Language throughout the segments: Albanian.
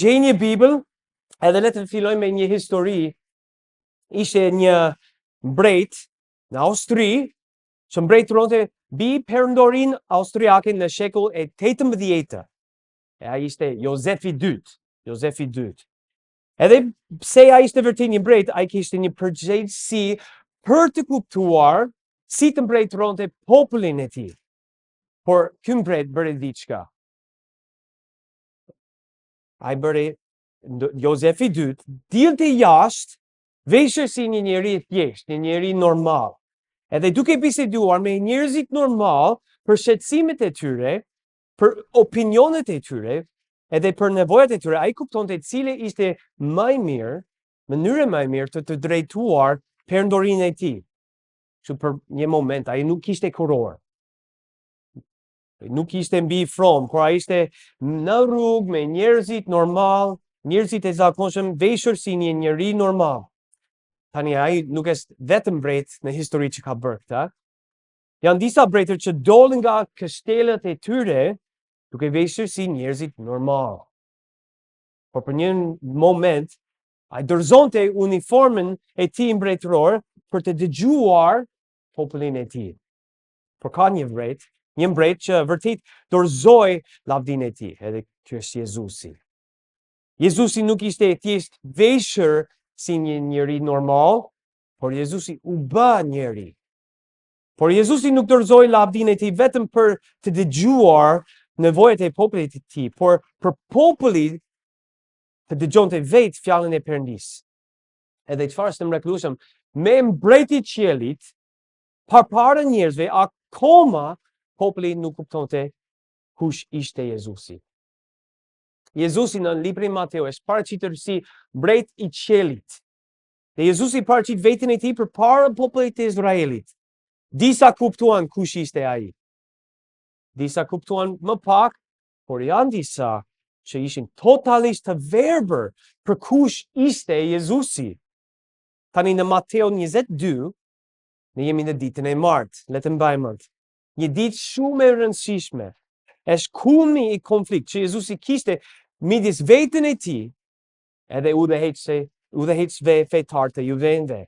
Gjej një Bibël, edhe le të filloj me një histori. Ishte një mbret në Austri, që mbretëronte mbi perëndorin austriake në shekull e 18. Ai ishte Jozefi II. Edhe pse ai ishte vërtet një mbret, ai kishte një përgjegjësi për të kuptuar si të mbretëronte popullin e tij. Por ky mbret bëri diçka. Ai bëri Jozefi II, dilte jashtë, veshur si një njeri thjesht, një njeri normal. Edhe duke biseduar me njerëzit normal për shqetësimet e tyre, për opinionet e tyre, edhe për nevojat e tyre, ai kuptonte cili ishte më i mirë, mënyra më e mirë të drejtuar perëndorinë e tij. Që për një moment ai nuk kishte kuror. Nuk ishte mbi from, kur ai ishte në rrugë me njerëzit normal, njerëzit e zakonshëm, veshur si një njeri normal. Tani ai nuk është vetëm mbret në histori që ka bërë këtë. Janë disa mbretër që dolën nga kastelet e tyre duke veshur si njerëzit normal. Por për një moment ai dorëzonte uniformën e tij mbretëror për të dëgjuar popullin e tij. Por ka një mbret që vërtet dorëzoi lavdinë e tij, edhe ky është Jezusi. Jezusi nuk ishte thjesht veshur si një njeri normal, por Jezusi u bë njeri. Por Jezusi nuk dorëzoi lavdinë e tij vetëm për të dëgjuar nevojat e popullit të tij, por për populli të dëgjonte vetë fjalën e Perëndis. Edhe çfarë është mrekullueshëm, me mbreti i qiellit, përpara njerëzve, akoma populli nuk kuptonte kush ishte Jezusi. Jezusi në librin Mateo është paraqitur si mbret i qiellit. Dhe Jezusi paraqit veten e tij përpara popullit të Izraelit. Disa kuptuan kush ishte ai. Disa kuptuan më pak, por janë disa që ishin totalisht të verbër për kush ishte Jezusi. Tani në Mateo 22, ne jemi në ditën e martë, le të mbajmë mend. Një ditë shumë e rëndësishme. Është kulmi i konflikt që Jezusi kishte midis veten e tij edhe udhëheqësve fetar të juvenve.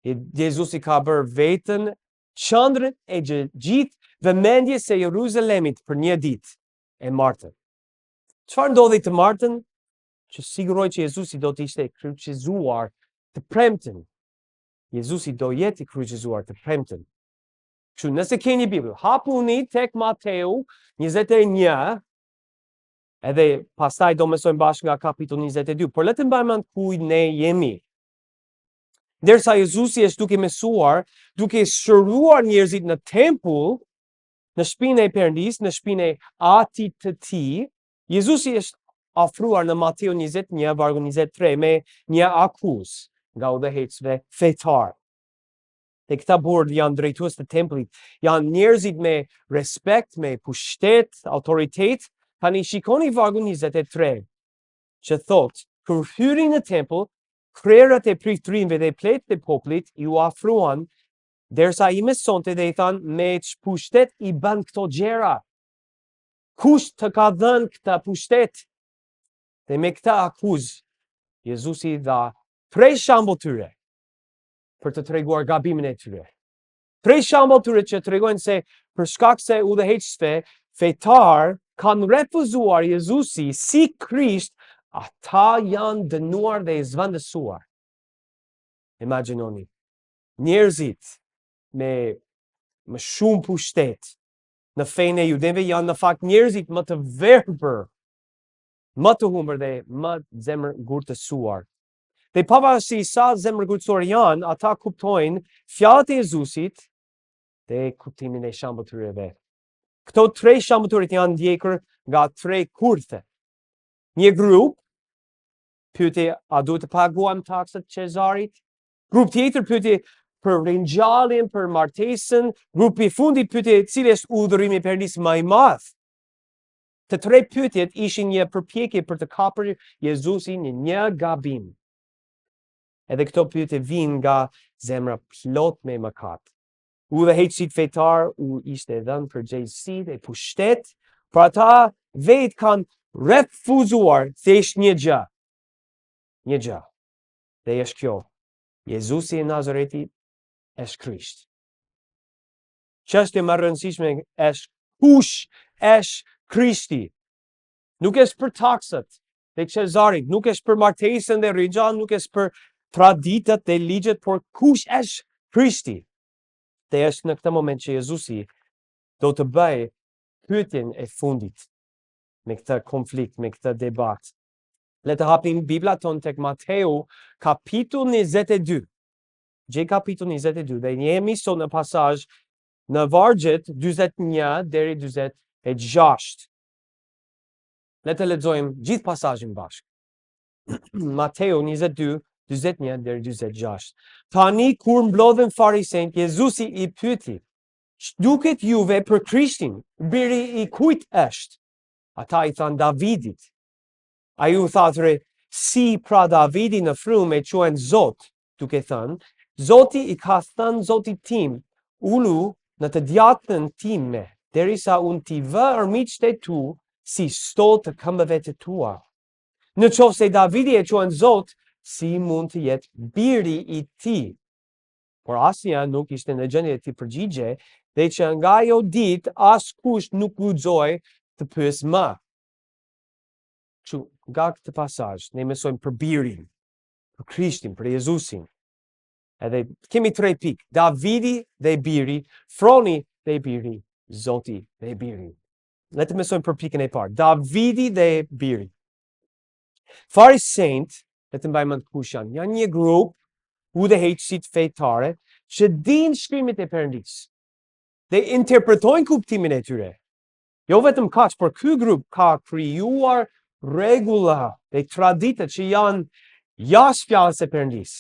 Jezusi ka bërë veten qendrën e gjithë vëmendjes së Jeruzalemit për një ditë e martën. Çfarë ndodhi të martën? Që siguroi që Jezusi do të ishte kryqëzuar të premten. Jezusi do jetë i kryqëzuar të premten. Kështu nëse keni Bibël, hapuni tek Mateo 21, edhe pastaj do mësojmë bashkë nga kapitulli 22, por le të mbajmë mend ku ne jemi. Ndërsa Jezusi është duke mësuar, duke shëruar njerëzit në tempull, në shtëpinë e Perëndis, në shtëpinë e Atit të Tij, Jezusi është ofruar në Mateo 21 vargu 23 me një akuzë nga udhëheqësve fetar. Dhe këta burrë janë drejtues të tempullit, janë njerëzit me respekt, me pushtet, autoritet. Tani shikoni vargu 23, që thotë, kur hyrin në tempull, krerët e prithërinjve dhe pletët e popullit ju afruan, derisa i mësonte dhe i thanë, me pushtet i bën këto gjëra. Kush të ka dhënë këta pushtet? Dhe me këta akuzë, Jezusi dha 3 shembull tyre për të treguar gabimin e tyre. 3 shembull tyre që tregojnë se për shkak se udhëheqësve fetar kanë refuzuar Jezusi si Krisht, ata janë dënuar dhe i zvendësuar. Imagjinoni, njerëzit me më shumë pushtet në fenë e judeve janë në fakt njerëzit më të verbër, më të humbur dhe më zemër ngurtësuar. Dhe pavarësisht sa zemër ngurtësuar janë, ata kuptojnë fjalët e Jezusit dhe kuptimin e shembullit të tyre. Këto 3 shembull janë ndjekur nga 3 kurthe. Një grup pyeti a duhet të paguajmë taksat Cezarit? Grup tjetër pyeti për ringjalljen, për martesën. Grupi i fundit pyeti cili është udhërimi i Perëndis më i madh. Të 3 pyetjet ishin një përpjekje për të kapur Jezusin në një gabim. Edhe këto pyetje vijnë nga zemra plot me mëkat. Udhëheqësit fetar u ishte dhënë përgjegjësi dhe pushtet, por ata vetë kanë refuzuar thjesht një gjë. Një gjë. Dhe është kjo. Jezusi i Nazaretit është Krisht. Çështja më e rëndësishme është kush është Krishti. Nuk është për taksat dhe Cezarit, nuk është për martesën dhe rigjan, nuk është për traditat dhe ligjet, por kush është Krishti. Dhe është në këtë moment që Jezusi do të bëj pyetjen e fundit me këtë konflikt, me këtë debat. Le të hapim Bibla tonë tek Mateu, kapitull 22. Gjej kapitull 22 dhe jemi sot në pasazh në vargjet 41 deri 46. Le të lexojmë gjithë pasazhin bashkë. Mateu 22, 41 deri 46. Tani kur mblodhen farisejt, Jezusi i pyeti: "Ç'duket juve për Krishtin? Biri i kujt është?" Ata i thanë Davidit. Ai u tha atyre: "Si pra Davidi në frymë e quajnë Zot, duke thënë: Zoti i ka thënë Zotit tim, ulu në të djathtën time, derisa unë t'i vë armiqtë e tu si sto të këmbëve të tua. Në qoftë se Davidi e quajnë Zot, si mund të jetë biri i tij?" Por asnjë nuk ishte në gjendje të përgjigje, dhe që nga ajo ditë askush nuk guxoi të pyes më. Nga këtë pasazh ne mësojmë për birin, për Krishtin, për Jezusin. Edhe kemi 3 pikë: Davidi dhe biri, Froni dhe biri, Zoti dhe biri. Le të mësojmë për pikën e parë: Davidi dhe biri. Farisejt, le të mbajmë mend kush janë. Janë një grup udhëheqësit fejtare që dinë shkrimet e Perëndisë dhe interpretojnë kuptimin e tyre. Jo vetëm kaq, por ky grup ka krijuar rregulla dhe tradita që janë jashtë fjalës së Perëndisë.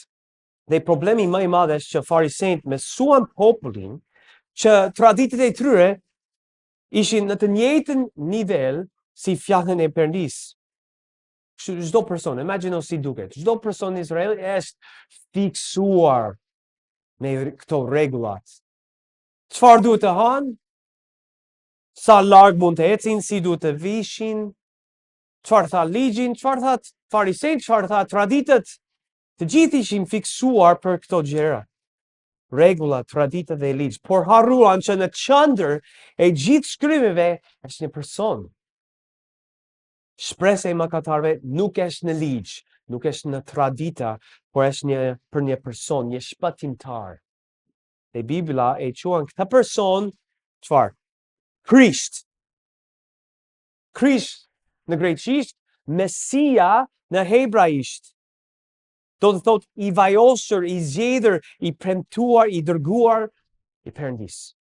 Dhe problemi më i madh është që farisejt mësuan popullin që traditat e tyre ishin në të njëjtën nivel si fjalën e Perëndisë. Çdo person, imagjino si duket. Çdo person në Izrael është fiksuar me këto rregullat. Çfarë duhet të hanë? Sa larg mund të ecin, si duhet të vishin? Çfarë tha ligjin? Çfarë tha farisejt? Çfarë tha traditat? Të gjithë ishin fiksuar për këto gjëra. Rregulla, tradita dhe ligj. Por harruan që në qendër e gjithë shkrimeve është një person. Shpresa e mëkatarëve nuk është në ligj, nuk është në tradita, por është për një person, një shpëtimtar. Dhe Bibla e quan këtë person çfarë? Krisht. Krisht në greqisht, Mesia në hebraisht. Do të thotë i vajosur, i zgjedhur, i premtuar, i dërguar i Perëndisë.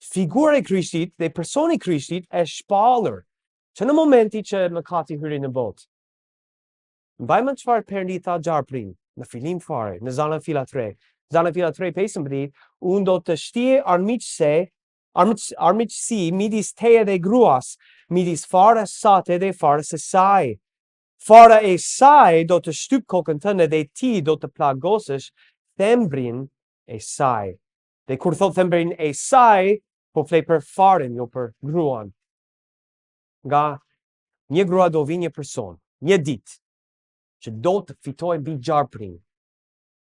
Figura e Krishtit dhe personi i Krishtit është shpallur që në momenti që mëkati hyri në botë. Mbajmë çfarë Perëndi tha gjarprin në fillim fare, në Zana fila 3. Zana fila 3:15, unë do të shtije armiqësi midis teje dhe gruas, midis farës sate dhe farës së saj. Fara e saj do të shtyp kokën tënde dhe ti do të plagosësh thembrin e saj. Dhe kur thot thembrin e saj, po flet për farën, jo për gruan. Nga një grua do vi një person, një ditë, që do të fitoj mbi gjarprin.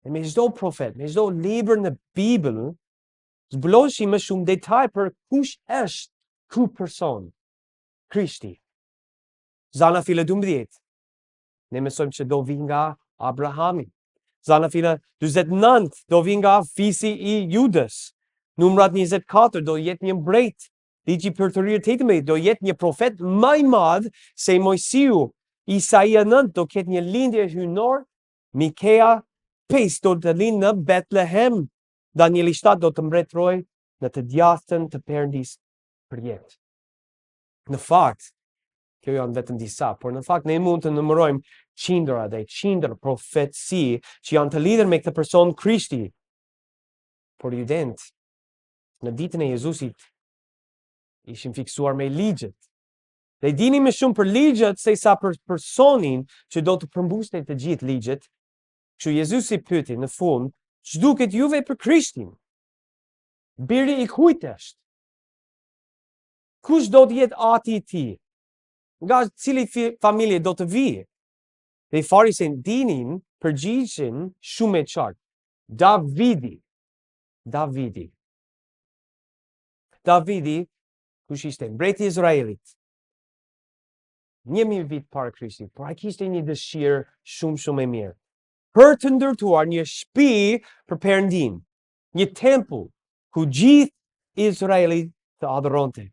Dhe me çdo profet, me çdo libër në Bibël, zbuloheshi më shumë detaj për kush është ky person, Krishti. Zana fila 12. Ne mësojmë që do vi nga Abrahami. Zana fila 49 do vi nga fisi i Judës. Numrat 24 do jetë një mbret. Ligji Përtërir 18 do jetë një profet më i madh se Mojsiu. Isaia 9 do ketë një lindje hyjnor. Mikea 5 do të lindë në Betlehem. Danieli 7 do të mbretërojë në të djathtën të Perëndisë për jetë. Në fakt, kjo janë vetëm disa, por në fakt ne mund të numërojmë qindra dhe qindra profetësi që janë të lidhur me këtë person Krishti. Por judent, në ditën e Jezusit, ishin fiksuar me ligjet. Dhe dini më shumë për ligjet se sa për personin që do të përmbuste të gjithë ligjet. Kështu Jezusi pyeti në fund, ç'duket juve për Krishtin? Biri i kujt është? Kush do të jetë ati i tij? nga cili familje do të vijë. Dhe i farisin dinin përgjigjen shumë e qartë. Davidi, kush ishte mbreti i Izraelit. 1000 vit para Krishtit, por ai kishte një dëshirë shumë e mirë. Për të ndërtuar një shtëpi për Perëndin, një tempull ku gjithë Izraeli të adhuronte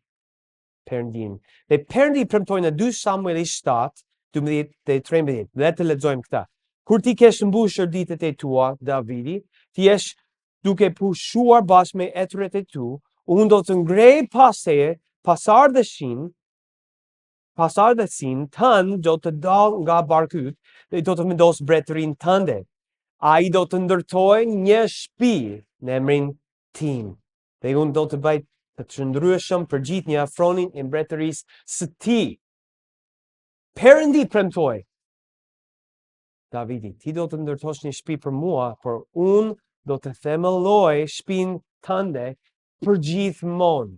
Perëndin. Dhe Perëndi premtoi në 2 Samuel 7, 12 dhe 13. Le të lexojmë këta. Kur ti kesh mbushur ditët e tua, Davidi, ti jesh duke pushuar bashkë me ethuret e tu, unë do të ngrej pas teje pasardhësin tënë do të dal nga barku yt dhe do të vendos mbretërinë tënde. Ai do të ndërtoj një shtëpi në emrin tim. Dhe unë do të bëj të çndrueshëm për gjithë një afronin e mbretërisë së tij. Perëndi premtoi Davidi, ti do të ndërtosh një shtëpi për mua, por unë do të themeloj shtëpinë tënde për gjithmonë.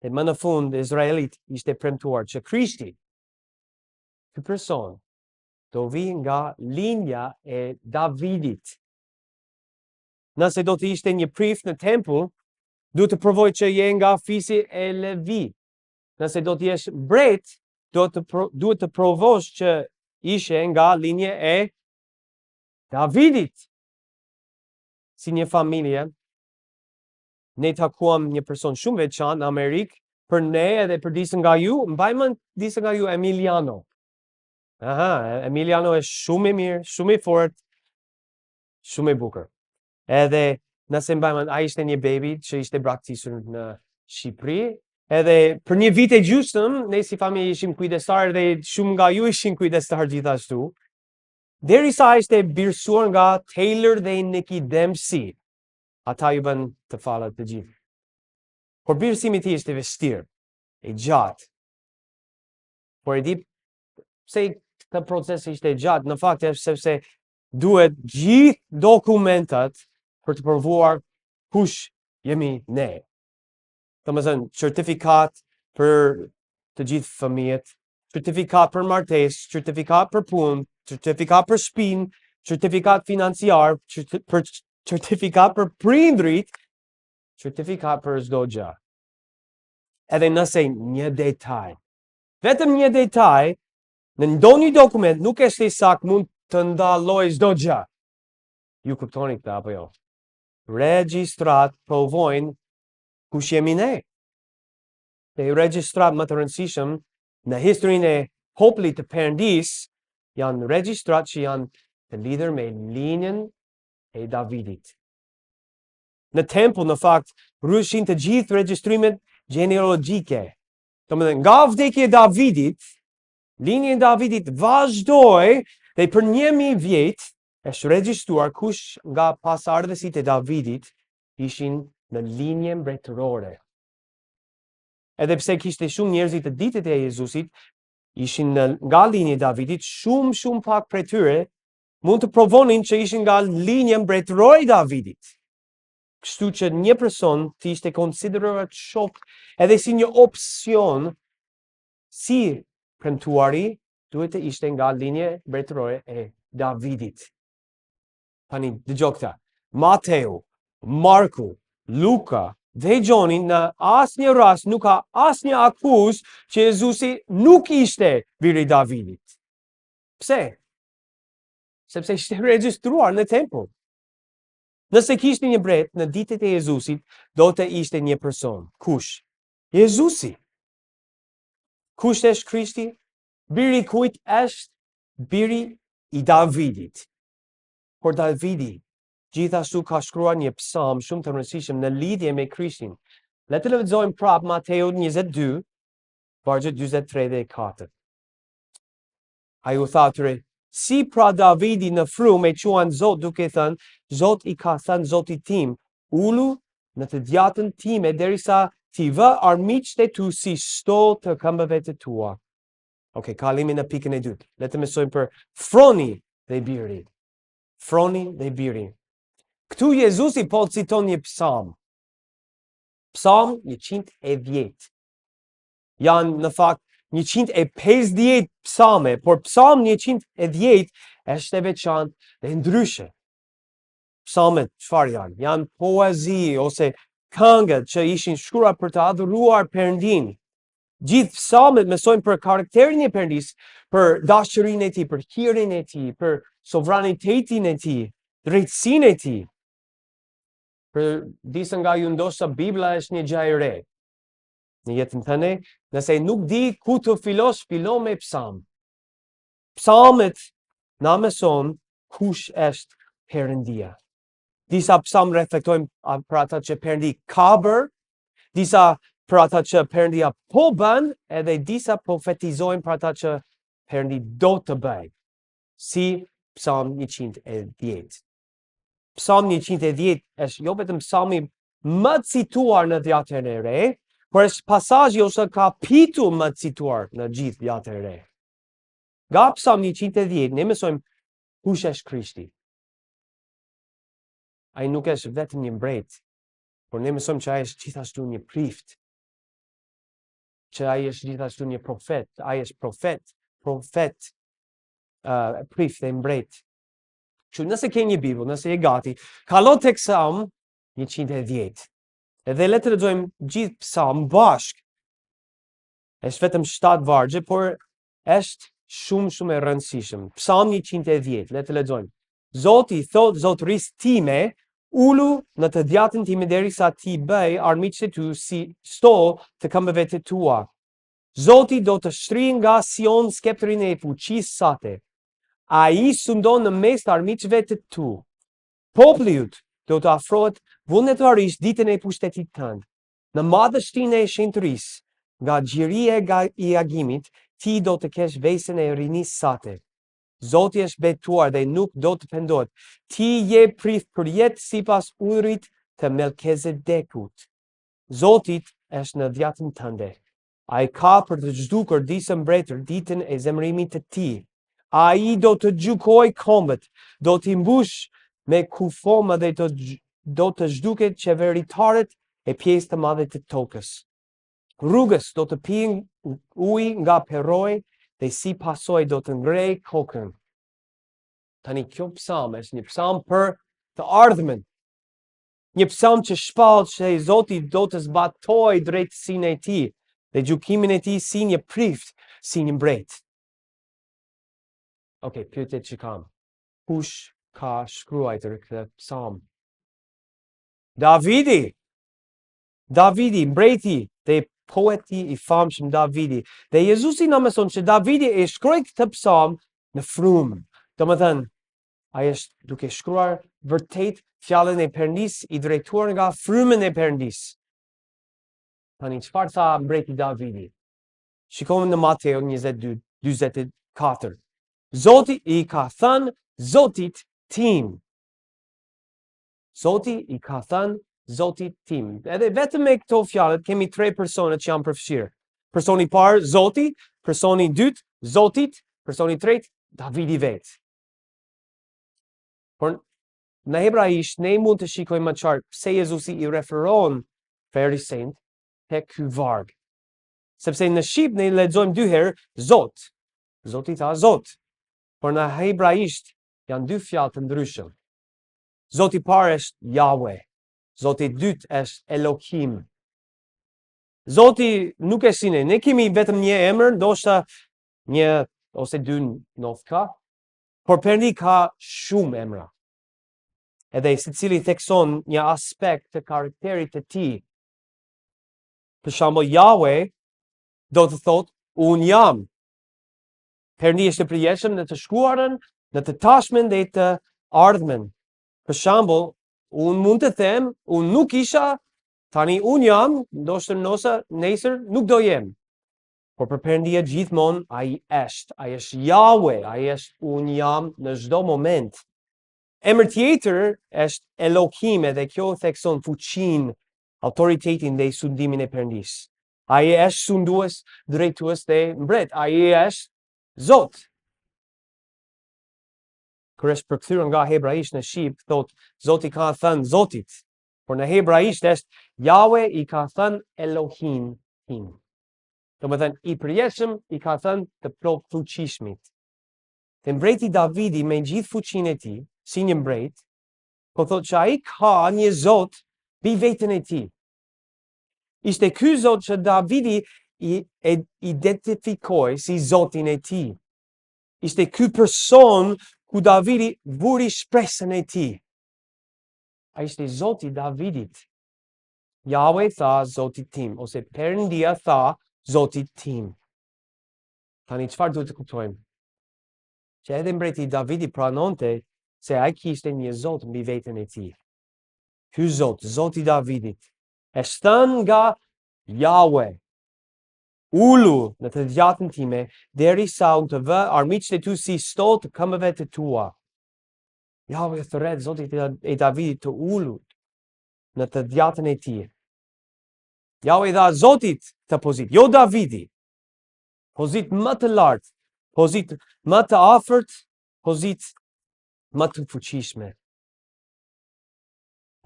Dhe më në fund, Izraelit ishte premtuar që Krishti, ky person, do vi nga linja e Davidit. Nëse do të ishte një prif në tempull, duhet të provoj që je nga fisi e Levi. Nëse do të jesh mbret, duhet të provosh që ishe nga linja e Davidit. Si një familje, ne takuam një person shumë veçantë në Amerikë, për ne edhe për disa nga ju, mbajmë disa nga ju Emiliano. Emiliano është shumë i mirë, shumë i fortë, shumë i bukur. Edhe nëse mbajmë, ai ishte një baby që ishte braktisur në Shqipëri, edhe për një vit e gjysmë, ne si familje ishim kujdestar dhe shumë nga ju ishin kujdestar gjithashtu. Derisa ishte birsuar nga Taylor dhe Nikki Dempsey. Ata ju bën të falat të gjithë. Por birësimi ti ishte vështirë, e gjatë. Por e di pse këtë proces ishte gjatë, në fakt është sepse duhet gjithë dokumentat për të provuar kush jemi ne. Domethënë, certifikat për të gjithë fëmijët, certifikat për martesë, certifikat për punë, certifikat për shtëpinë, certifikat financiar, certifikat për prindrit, certifikat për çdo gjë. Edhe nëse një detaj, vetëm një detaj, në ndonjë dokument nuk është i saktë, mund të ndallojë çdo gjë. Ju kuptoni këtë apo jo? Regjistrat provojnë kush jemi ne. Dhe regjistrat më të rëndësishëm në historinë e popullit të Perëndis janë regjistrat që janë të lidhur me linjën e Davidit. Në tempull, në fakt, rryshin të gjithë regjistrimet genealogjike. Domethënë, nga vdekja e Davidit, linja e Davidit vazhdoi dhe për 1000 vjet është regjistruar kush nga pasardhësit e Davidit ishin në linje mbretërore. Edhe pse kishte shumë njerëzit të ditët e Jezusit, ishin nga linja e Davidit, shumë pak prej tyre mund të provonin që ishin nga linja mbretërore e Davidit. Kështu që një person të ishte konsideruar shok edhe si një opsion, si premtuari duhet të ishte nga linja mbretërore e Davidit. Tani, dëgjoj këta. Mateu, Marku, Luka dhe Gjoni në asnjë rast nuk ka asnjë akuzë që Jezusi nuk ishte biri i Davidit. Pse? Sepse ishte regjistruar në tempull. Nëse kishte një mbret në ditët e Jezusit, do të ishte një person. Kush? Jezusi. Kush është Krishti? Biri i kujt është? Biri i Davidit. Por Davidi gjithashtu ka shkruar një psalm shumë të rëndësishëm në lidhje me Krishtin. Le të lexojmë prapë Mateu 22, vargjet 43 dhe 4. Ai u tha atyre, si pra Davidi në frymë e quan Zot duke thënë, Zot i ka thënë Zotit tim, ulu në të djatën time derisa ti vë armiqtë e tu si shtoll të këmbëve të tua. Ok, kalimi në pikën e dytë. Le të mësojmë për froni dhe biri. Froni dhe biri. Këtu Jezusi po citon një psalm. Psalm 110. Janë në fakt 150 psame, por psalm 110 është e veçantë dhe ndryshe. Psalmet çfarë janë? Janë poezi ose këngët që ishin shkruar për të adhuruar Perëndin. Gjithë psalmet mësojnë për karakterin e Perëndis, për dashurinë e tij, për hirin e tij, për sovranitetin e tij, drejtësinë e tij. Për disa nga ju ndoshta Bibla është një gjë e re. Në jetën tënde, nëse nuk di ku të fillosh, fillo me psalm. Psalmet na mëson kush është Perëndia. Disa psalm reflektojnë për ata që Perëndi ka bërë, disa për ata që Perëndia po bën, edhe disa profetizojnë për ata që Perëndi do të bëjë. Si psalm 110. Psalm 110 është jo vetëm psalmi më cituar në Vjetrin e Re, por është pasazhi ose kapitulli më cituar në gjithë Vjetrin e Re. Nga psalm 110 ne mësojmë kush është Krishti. Ai nuk është vetëm një mbret, por ne mësojmë që ai është gjithashtu një prift. Që ai është gjithashtu një profet, ai është profet, prift e mbret. Që nëse ke një Bibël, nëse je gati, kallo tek psalm 110. Edhe le të lexojmë gjithë psalm bashk. Është vetëm 7 vargje, por është shumë e rëndësishëm. Psalm 110, le të lexojmë. Zoti thot zotërisë time, ulu në të djatën time derisa ti bëj armiqtë tu si stol të këmbëve të tua. Zoti do të shtrijë nga Sion skeptrin e fuqisë sate. Ai sundon në mes të armiqve të tu. Populli yt do të afrohet vullnetarisht ditën e pushtetit tënd. Në madhështinë e shenjtërisë, nga xhiria e agimit, ti do të kesh vesën e rinisë sate. Zoti është betuar dhe nuk do të pendohet. Ti je prift për jetë sipas ujërit të Melkizedekut. Zoti është në djatën tënde. Ai ka për të zhdukur disa mbretër ditën e zemërimit të tij. Ai do të gjykojë kombët, do t'i mbush me kufoma dhe do të zhduket qeveritarët e pjesë të madhe të tokës. Rrugës do të pijnë ujë nga peroj dhe si pasoj do të ngrej kokën. Tani kjo psalm është një psalm për të ardhmen. Një psalm që shpall që Zoti do të zbatoj drejtësinë e tij dhe gjykimin e tij si një prift, si një mbret. Okej, pyetjet që kam. Kush ka shkruar këtë psalm? Davidi, mbreti dhe poeti i famshëm Davidi. Dhe Jezusi na mëson që Davidi e shkroi këtë psalm në frymë. Domethënë, ai është duke shkruar vërtet fjalën e Perëndis i drejtuar nga frymën e Perëndis. Tani çfarë tha mbreti Davidi? Shikojmë në Mateo 22:44. Zoti i ka thënë Zotit tim. Zoti i ka thënë Zotit tim. Edhe vetëm me këto fjalët kemi 3 persona që janë përfshirë. Personi i parë Zoti, personi i dytë Zotit, personi i tretë Davidi vetë. Por në hebraisht ne mund të shikojmë më qartë pse Jezusi i referon farisejt tek ky varg. Sepse në shqip ne lexojmë 2 herë Zot. Zoti tha Zot. Por në hebraisht janë 2 fjalë të ndryshme. Zoti i parë është Yahweh. Zoti i dytë është Elohim. Zoti nuk është si ne. Ne kemi vetëm një emër, ndoshta një ose 2 nofka, por Perëndi ka shumë emra. Edhe secili thekson një aspekt të karakterit të tij. Për shembull, Yahweh do të thotë unë jam. Perëndi është i përjetshëm në të shkuarën, në të tashmen dhe të ardhmen. Për shembull, unë mund të them, unë nuk isha, tani unë jam, ndoshta nesër nuk do jem. Por për Perëndia gjithmonë ai është Yahweh, ai është unë jam në çdo moment. Emër tjetër është Elohim dhe kjo thekson fuqinë, autoritetin dhe sundimin e Perëndis. Ai është sundues, drejtues dhe mbret. Ai është Zot. Kur është përkthyer nga hebraisht në shqip, thot Zoti ka thënë Zotit. Por në hebraisht është Yahweh i ka thënë Elohim tim. Do më thënë, i përjetshëm i ka thënë të plot fuqishmit. Te mbreti Davidi me gjithë fuqinë e tij, si një mbret, po thotë që ai ka një Zot mbi veten e tij. Ishte ky Zot që Davidi i identifikoi si Zotin e tij. Ishte ky person ku Davidi vuri shpresën e tij. Ai ishte Zoti i Davidit. Yahweh tha Zotit tim, ose Perëndia tha Zotit tim. Tani çfarë duhet të kuptojmë? Që edhe mbreti Davidi pranonte se ai kishte një Zot mbi veten e tij. Ky Zot, Zoti i Davidit, është thënë nga Yahweh. Ulu në të djatën time, derisa unë të vë armiqtë e tu si stol të këmbëve të tua. Yahweh thret Zotit e Davidit të ulur në të djatën e tij. Yahweh dha Zotit të pozit, jo Davidi. Pozit më të lartë, pozit më të afërt, pozit më të fuqishme.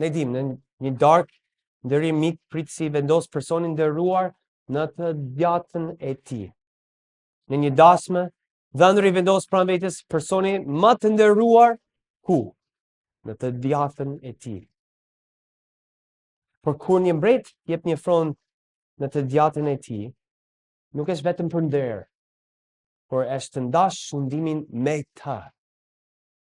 Ne dim, në një darkë ndërim mik prit si vendos personin nderuar në të djatën e tij. Në një dasmë, dhëndri vendos pranë vetes personi më të nderuar ku? Në të djatën e tij. Por kur një mbret jep një fron në të djatën e tij, nuk është vetëm për nder, por është të ndash sundimin me të.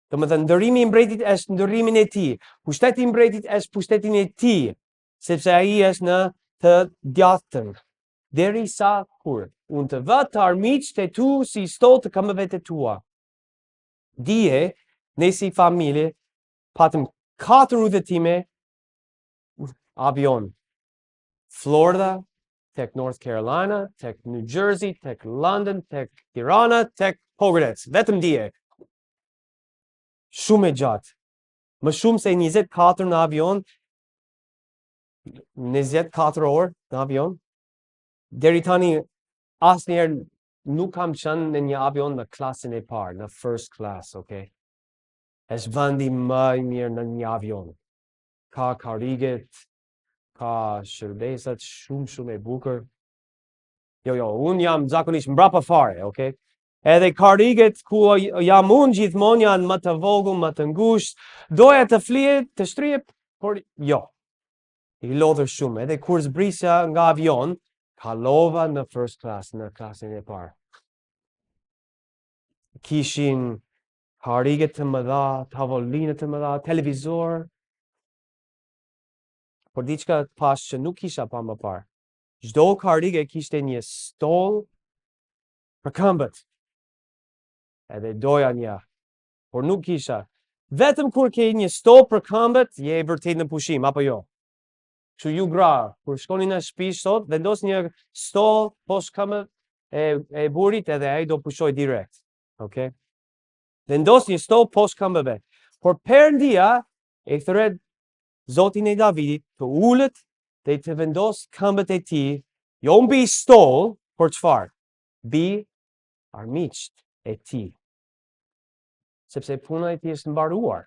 Do të thënë, ndërimi i mbretit është ndërimin e tij, pushteti i mbretit është pushtetin e tij, sepse ai është në të djatën. Derisa kur unë të vë të armiqtë e tu si stol të këmbëve të tua. Dije, ne si familje patëm 4 udhëtime avion. Florida, tek North Carolina, tek New Jersey, tek London, tek Tirana, tek Pogradec. Vetëm dije. Shumë e gjatë. Më shumë se 24 në avion, 24 orë në avion. Deri tani asnjëherë nuk kam qenë në një avion në klasën e parë, në first class, okay? Është vendi më i mirë në një avion. Ka kariget, ka shërbesat shumë e bukur. Jo, unë jam zakonisht mbrapa fare, okay? Edhe kariget ku jam unë gjithmonë janë më të vogël, më të ngushtë. Doja të flihet, të shtrihet, por jo. I lodhur shumë. Edhe kur zbrisja nga avion, kalova në first class, në klasën e parë. Kishin kariget të mëdha, tavolinë të mëdha, televizor. Por diçka pas që nuk kisha pa më parë. Çdo karige kishte një stol për këmbët. Edhe doja një, por nuk kisha. Vetëm kur ke një stol për këmbët, je vërtet në pushim, apo jo? Kështu ju gra, kur shkoni në shtëpi sot, vendos një stol poshtë këmbëve e burrit edhe ai do pushoj direkt. Okay? Vendos një stol poshtë këmbëve. Por Perëndia e thret Zotin e Davidit të ulët dhe të vendos këmbët e tij, jo mbi stol, por çfarë? Mbi armiqtë e tij. Sepse puna e tij është mbaruar.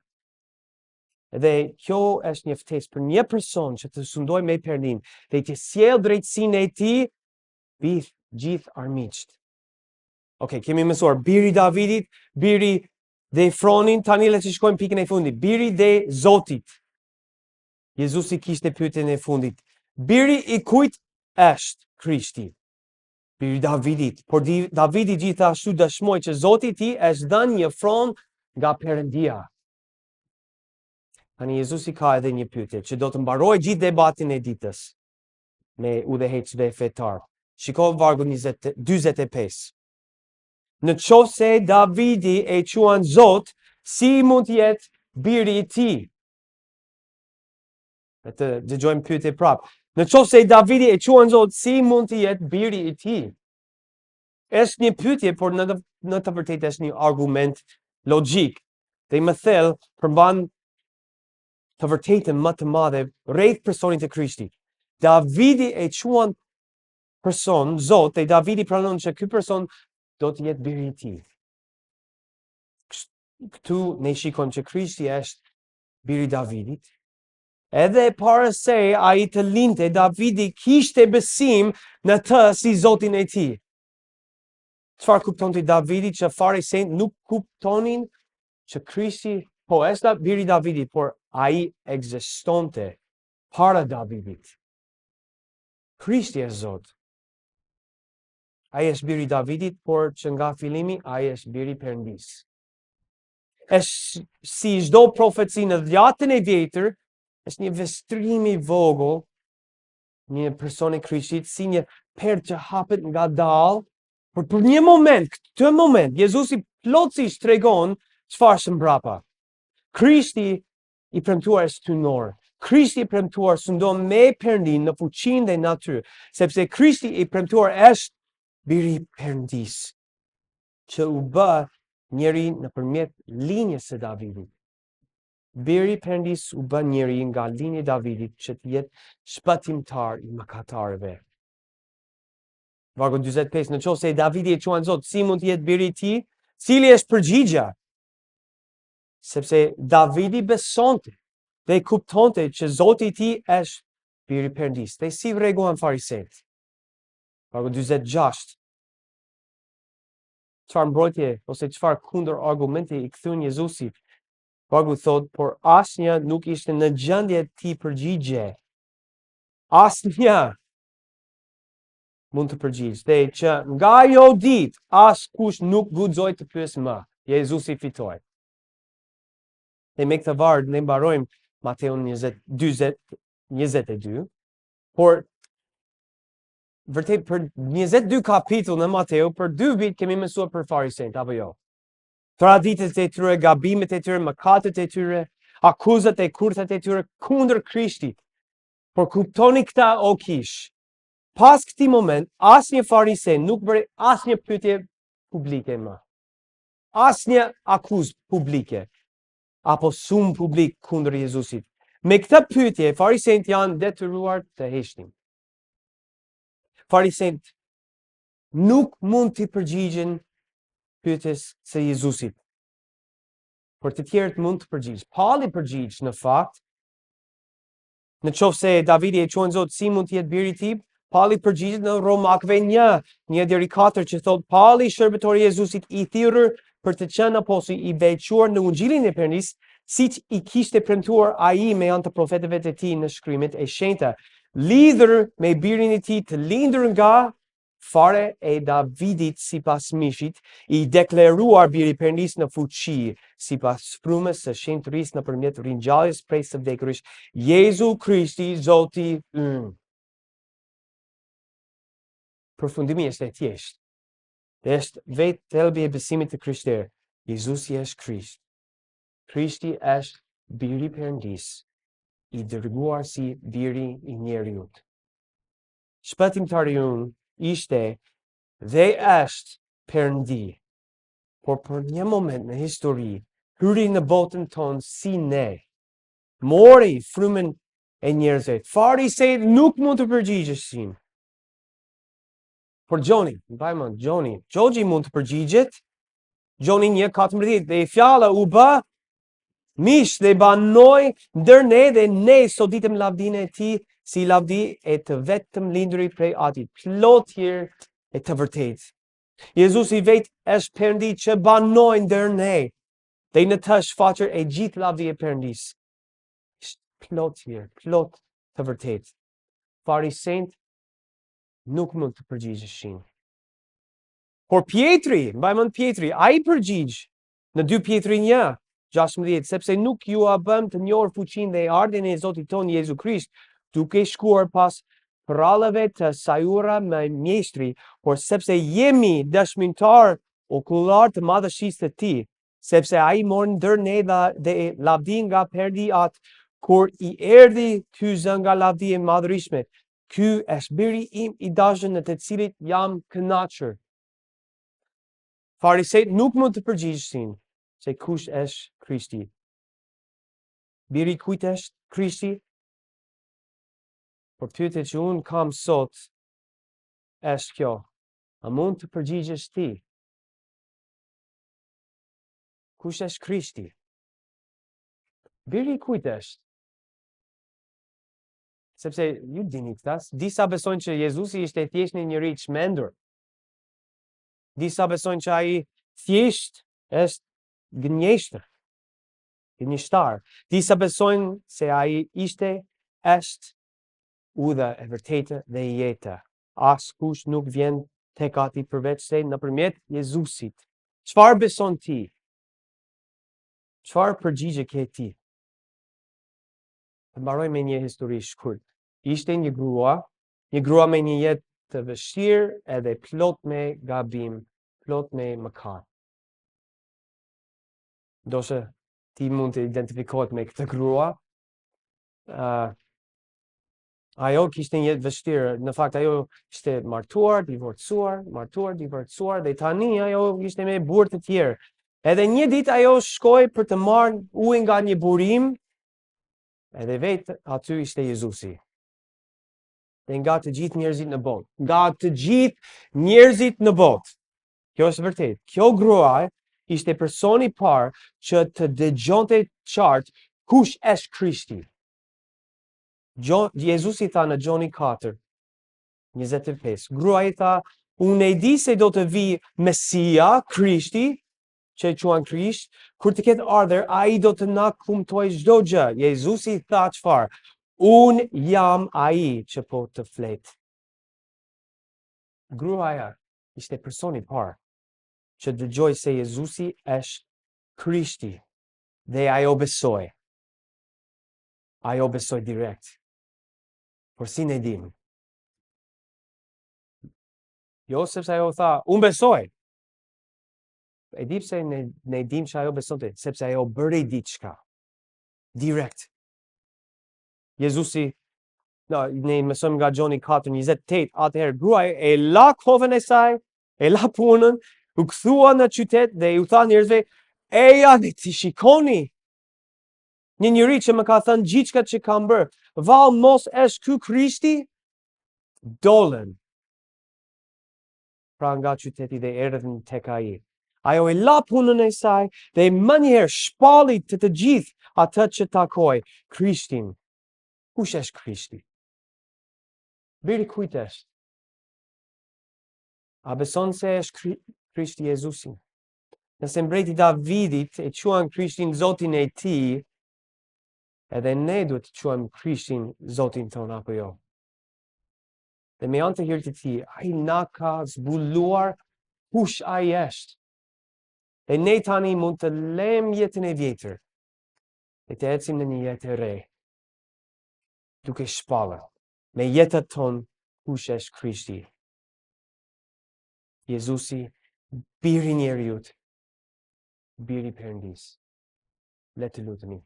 Dhe kjo është një ftesë për një person që të sundoj me Perëndin dhe të sjell drejtsinë e tij mbi gjithë armiqtë. Okay, kemi mësuar biri Davidit, biri dhe Efronin, tani le të shkojmë pikën e fundit. Biri dhe Zotit. Jezusi kishte pyetjen e fundit. Biri i kujt është Krishti? Biri Davidit. Por Davidi gjithashtu dëshmoi që Zoti i tij është dhënë një fron nga Perëndia. Tani Jezusi ka edhe një pyetje që do të mbarojë gjithë debatin e ditës me udhëheqësve fetar. Shiko vargu 45. Në qoftë se Davidi e quan Zot, si mund të jetë biri i tij? Të dëgjojmë pyetje prapë. Në qoftë se Davidi e quan Zot, si mund të jetë biri i tij? Është një pyetje, por në të vërtetë është një argument logjik. Dhe më thellë përmban të vërtetën më të madhe rreth personit të Krishtit. Davidi e quan person Zot dhe Davidi pranon që ky person do të jetë biri i tij. Këtu ne shikojmë që Krishti është biri i Davidit. Edhe para se ai të linte, Davidi kishte besim në të si Zotin e tij. Çfarë kuptonte Davidi që farisejt nuk kuptonin që Krishti, po është biri Davidi, por ai ekzistonte para Davidit. Krishti është Zot. Ai është biri Davidit, por që nga fillimi ai është biri Perëndis. Është si çdo profeci në Dhjetën e Vjetër, është një vestrim i vogël, një person i Krishtit, si një perë që hapet nga dal, por për një moment, këtë moment, Jezusi plotësisht tregon çfarë është mbrapa. Krishti i premtuar është synor. Krishti i premtuar sundon me Perëndin në fuqinë dhe natyrë, sepse Krishti i premtuar është biri Perëndis, që u bë njeri nëpërmjet linjës së Davidit. Biri Perëndis u bë njeri nga linja e Davidit që të jetë shpëtimtar i mëkatarëve. Vargu 45, në qoftë se Davidi e quan Zot, si mund të jetë biri i tij? Cili është përgjigja? Sepse Davidi besonte dhe kuptonte që Zoti i tij është biri Perëndis. Dhe si reaguan farisejt? Vargu 46. Çfarë mbrojtje ose çfarë kundër argumente i kthyn Jezusit? Vargu thot, por asnjë nuk ishte në gjendje të përgjigje. Asnjë mund të përgjigjë. Dhe që nga ajo ditë askush nuk guxoi të pyesë më. Jezusi fitoi. Dhe me këtë varg ne mbarojmë Mateun 22, por vërtet për 22 kapitull në Mateu, për 2 vite kemi mësuar për farisejt, apo jo? Traditët e tyre, gabimet e tyre, mëkatet e tyre, akuzat e kurthat e tyre kundër Krishtit. Por kuptoni këta o kish. Pas këtij moment, asnjë farisej nuk bëri asnjë pyetje publike më. Asnjë akuzë publike apo sum publik kundër Jezusit. Me këtë pyetje, farisejt janë detyruar të heqnin. Farisejt nuk mund të përgjigjen pyetjes së Jezusit. Por të tjerët mund të përgjigj. Palli përgjigj në fakt. Në qoftë se Davidi e quan Zot, si mund të jetë biri i tij? Palli përgjigjet në Romakëve 1:1-4 që thot Palli shërbëtori i Jezusit i thirrur për të qenë apostull i veçuar në Ungjillin e Perëndis, siç i kishte premtuar ai me anë të profetëve të tij në shkrimet e shenjta, lidhur me birin e tij të lindur nga fare e Davidit sipas mishit, i deklaruar biri Perëndis në fuqi, sipas frymës së shenjtërisë nëpërmjet ringjalljes prej së vdekurit, Jezu Krishti Zoti ynë. Përfundimi është e thjeshtë. Dhe është vetë thelbi e besimit të krishterë. Jezusi është Krisht. Krishti është biri Perëndis, i dërguar si biri i njeriut. Shpëtimtari ynë ishte dhe është Perëndi. Por për një moment në histori, hyri në botën tonë si ne. Mori frymën e njerëzve. Farisejt nuk mund të përgjigjeshin. Por Gjoni mund të përgjigjet. Gjoni 1:14 dhe fjala u bë mish dhe banoi ndër ne dhe ne soditëm lavdinë e tij si lavdi e të vetëm lindurit prej Atit, plot hir e të vërtetë. Jezusi vetë është Perëndi që banoi ndër ne. Dhe në të shfaqur e gjithë lavdi e Perëndis. Plot hir, plot të vërtetë. Farisejt nuk mund të përgjigjeshin. Por Pietri, mbajmën Pietri, ai përgjigj në 2 Pietri 1:16, sepse nuk ju a bëm të njohur fuqinë dhe ardhin e Zotit tonë Jezu Krisht, duke shkuar pas prallëve të sajura me mjeshtri, por sepse jemi dëshmitar okullar të madhështisë të tij, sepse ai mori ndër ne dhe lavdi nga Perdi atë, kur i erdhi ky zë nga lavdi e madhërishme. Ky është biri im i dashur në të cilit jam kënaqur. Farisejt nuk mund të përgjigjeshin se kush është Krishti. Biri kujt është Krishti? Por pyetja që unë kam sot është kjo. A mund të përgjigjesh ti? Kush është Krishti? Biri kujt është? Sepse ju dini këtas, disa besojnë që Jezusi ishte thjesht një njeri I çmendur. Disa besojnë që ai thjesht është gënjeshtar. Disa besojnë se ai është udha e vërtetë dhe e jeta. Askush nuk vjen tek Ati përveç se nëpërmjet Jezusit. Çfarë beson ti? Çfarë përgjigje ke ti? Të mbaroj me një histori shkurt. Ishte një grua me një jetë të vështirë edhe plot me gabim, plot me mëkat. Ndoshta ti mund të identifikohet me këtë grua. Ajo kishte një jetë vështirë. Në fakt ajo ishte martuar, divorcuar dhe tani ajo ishte me burrë të tjerë. Edhe një ditë ajo shkoi për të marrë ujë nga një burim, edhe vetë aty ishte Jezusi. Dhe nga të gjithë njerëzit në botë. Kjo është vërtet. Kjo grua ishte personi I parë që të dëgjonte qartë kush është Krishti. Jezusi tha në Gjoni 4:25. Grua I tha, unë e di se do të vi Mesia, Krishti, që e quan Krisht, kur të ketë ardhur, ai do të na kumtoj çdo gjë. Jezusi tha çfarë? Unë jam ai që po të flet. Gruaja ishte personi I parë që dëgjoi se Jezusi është Krishti dhe ajo besoi. Ajo besoi direkt. Por si ne dim? Jo sepse ajo tha, unë besoj. E di pse ne dim që ajo besonte, sepse ajo bëri diçka. Direkt. Jezusi, ne mësojmë nga Gjoni 4:28, atëherë gruaja e la kohën e saj, e la punën, u kthua në qytet dhe u tha njerëzve, eja dhe ti shikoni. Një njeri që më ka thënë gjithçka që kam bërë, val mos është ky Krishti? Dolën. Pra nga qyteti dhe erdhën tek ai. Ajo e la punën e saj dhe më njëherë shpalli të gjithë atë që takoi Krishtin. Kush është Krishti? Biri kujt është? A beson se është Krishti Jezusi? Nëse mbreti Davidit e quan Krishtin Zotin e tij, edhe ne duhet të quajmë Krishtin Zotin ton apo jo? Dhe me anë të hirtë të tij, ai na ka zbuluar kush ai është. E ne tani mund të lëm jetën e vjetër e të ecim në një jetë e re. Duke shpallur me jetën tonë kush është Krishti. Jezusi, biri I njeriut, biri I Perëndis. Le të lutemi.